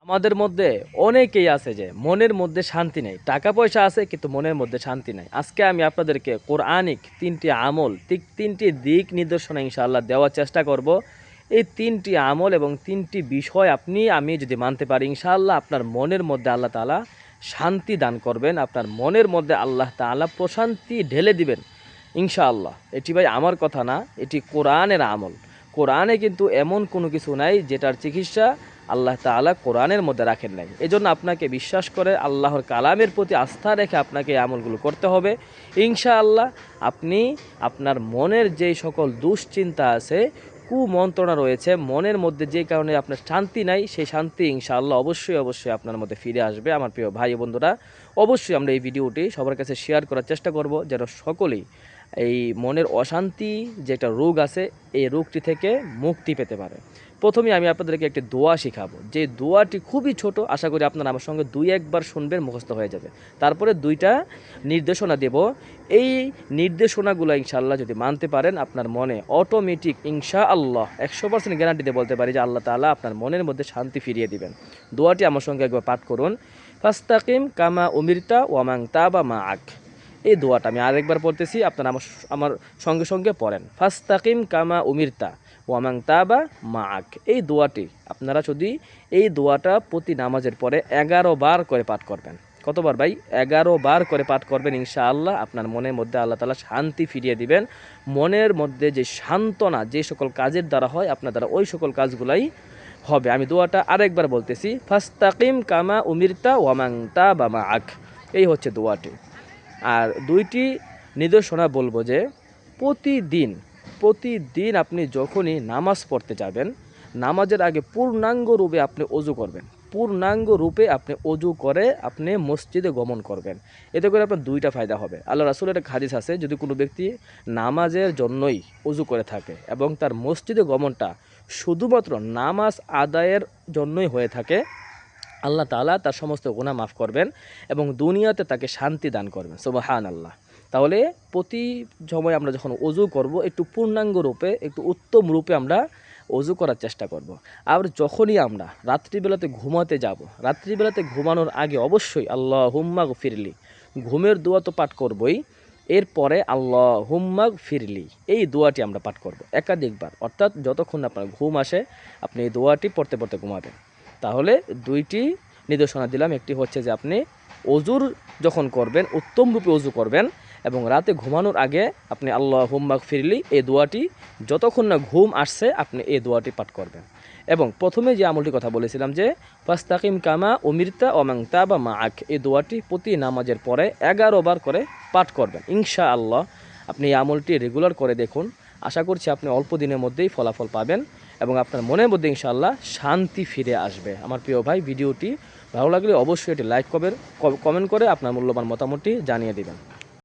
আমাদের মধ্যে অনেকেই আছে যে মনের মধ্যে শান্তি নেই, টাকা পয়সা আছে কিন্তু মনের মধ্যে শান্তি নাই। আজকে আমি আপনাদেরকে কোরআনিক তিনটি আমল, তিনটি দিক নির্দেশনা ইনশাআল্লাহ দেওয়ার চেষ্টা করব। এই তিনটি আমল এবং তিনটি বিষয় আমি যদি মানতে পারি, ইনশাআল্লাহ আপনার মনের মধ্যে আল্লাহ তাআলা শান্তি দান করবেন, আপনার মনের মধ্যে আল্লাহ তাআলা প্রশান্তি ঢেলে দিবেন ইনশাআল্লাহ। এটি ভাই আমার কথা না, এটি কোরআনের আমল। কোরআনে কিন্তু এমন কোনো কিছু নাই যেটার চিকিৎসা আল্লাহ তাআলা কোরআনের মধ্যে রাখেন নাই। এজন্য আপনাকে বিশ্বাস করে আল্লাহর কালামের প্রতি আস্থা রেখে আপনাকে এই আমলগুলো করতে হবে ইনশাআল্লাহ। আপনি আপনার মনের যেই সকল দুশ্চিন্তা আছে, কুমন্ত্রণা রয়েছে মনের মধ্যে, যে কারণে আপনার শান্তি নাই, সেই শান্তি ইনশাআল্লাহ অবশ্যই আপনার মধ্যে ফিরে আসবে। আমার প্রিয় ভাই বন্ধুরা, অবশ্যই আমরা এই ভিডিওটি সবার কাছে শেয়ার করার চেষ্টা করব, যেন সকলেই এই মনের অশান্তি যেটা রোগ আছে, এই রোগটি থেকে মুক্তি পেতে পারে। প্রথমে আমি আপনাদেরকে একটি দোয়া শেখাবো, যে দোয়াটি খুবই ছোট, আশা করি আপনারা আমার সঙ্গে দুই একবার শুনবেন, মুখস্থ হয়ে যাবে। তারপরে দুইটা নির্দেশনা দেব। এই নির্দেশনাগুলো ইনশাআল্লাহ যদি মানতে পারেন, আপনার মনে অটোমেটিক ইনশাআল্লাহ 100% গ্যারান্টি দিয়ে বলতে পারি যে আল্লাহ তাআলা আপনার মনের মধ্যে শান্তি ফিরিয়ে দিবেন। দোয়াটি আমার সঙ্গে একবার পাঠ করুন। ফাস্তাকিম কামা উমিরতা ওয়ামান তাবা মাআক। এই দোয়াটা আমি আরেকবার পড়তেছি, আপনারা আমার সঙ্গে সঙ্গে পড়েন। ফাস্তাকিম কামা উমিরতা ওয়ামান তাবা মাআক। এই দোয়াটি আপনারা যদি এই দোয়াটা প্রতি নামাজের পরে 11 বার করে পাঠ করবেন। কতবার ভাই? 11 বার করে পাঠ করবেন। ইনশাআল্লাহ আপনার মনের মধ্যে আল্লাহ তাআলা শান্তি ফিরিয়ে দিবেন। মনের মধ্যে যে সান্ত্বনা, যে সকল কাজের দ্বারা হয়, আপনার দ্বারা ওই সকল কাজগুলাই হবে। আমি দোয়াটা আরেকবার বলতেছি। ফাস্তাকিম কামা উমিরতা ওয়ামান তাবা মাআক। এই হচ্ছে দোয়াটি। আর দুইটি নির্দেশনা বলবো যে প্রতিদিন আপনি যখনই নামাজ পড়তে যাবেন, নামাজের আগে পূর্ণাঙ্গ রূপে আপনি অজু করবেন। পূর্ণাঙ্গ রূপে আপনি অজু করে আপনি মসজিদে গমন করবেন। এতে করে আপনার দুইটা ফায়দা হবে। আল্লাহ রাসূলের একটা হাদিস আছে, যদি কোনো ব্যক্তি নামাজের জন্যই অজু করে থাকে এবং তার মসজিদে গমনটা শুধুমাত্র নামাজ আদায়ের জন্যই হয়ে থাকে, আল্লাহ তাআলা তার সমস্ত গুনাহ মাফ করবেন এবং দুনিয়াতে তাকে শান্তি দান করবেন। সুবহানাল্লাহ। তাহলে প্রতি সময় আমরা যখন অজু করব, একটু পূর্ণাঙ্গ রূপে, একটু উত্তম রূপে আমরা অজু করার চেষ্টা করব। আর যখনই আমরা রাত্রিবেলাতে ঘুমাতে যাব, রাত্রিবেলাতে ঘুমানোর আগে অবশ্যই আল্লাহুম্মা গফিরলি, ঘুমের দোয়া তো পাঠ করবই, এরপরে আল্লাহুম্মা গফিরলি এই দোয়াটি আমরা পাঠ করব একাধিকবার। অর্থাৎ যতক্ষণ আপনার ঘুম আসে, আপনি এই দোয়াটি পড়তে পড়তে ঘুমাবেন। তাহলে দুইটি নির্দেশনা দিলাম। একটি হচ্ছে যে আপনি অজুর যখন করবেন, উত্তম রূপে অজু করবেন এবং রাতে ঘুমানোর আগে আপনি আল্লাহুম্মা গফিরলি এই দোয়াটি, যতক্ষণ না ঘুম আসছে আপনি এই দোয়াটি পাঠ করবেন। এবং প্রথমে যে আমলটির কথা বলেছিলাম যে ফাস্তাকিম কামা উমিরতা ওয়ামান তাবা মাআক, এই দোয়াটি প্রতি নামাজের পরে 11 বার করে পাঠ করবেন ইনশাআল্লাহ। আপনি এই আমলটি রেগুলার করে দেখুন, আশা করছি আপনি অল্প দিনের মধ্যেই ফলাফল পাবেন এবং আপনার মনের মধ্যে ইনশাআল্লাহ শান্তি ফিরে আসবে। আমার প্রিয় ভাই, ভিডিওটি ভালো লাগলে অবশ্যই এটি লাইক করবেন, কমেন্ট করে আপনার মূল্যবান মতামতটি জানিয়ে দিবেন।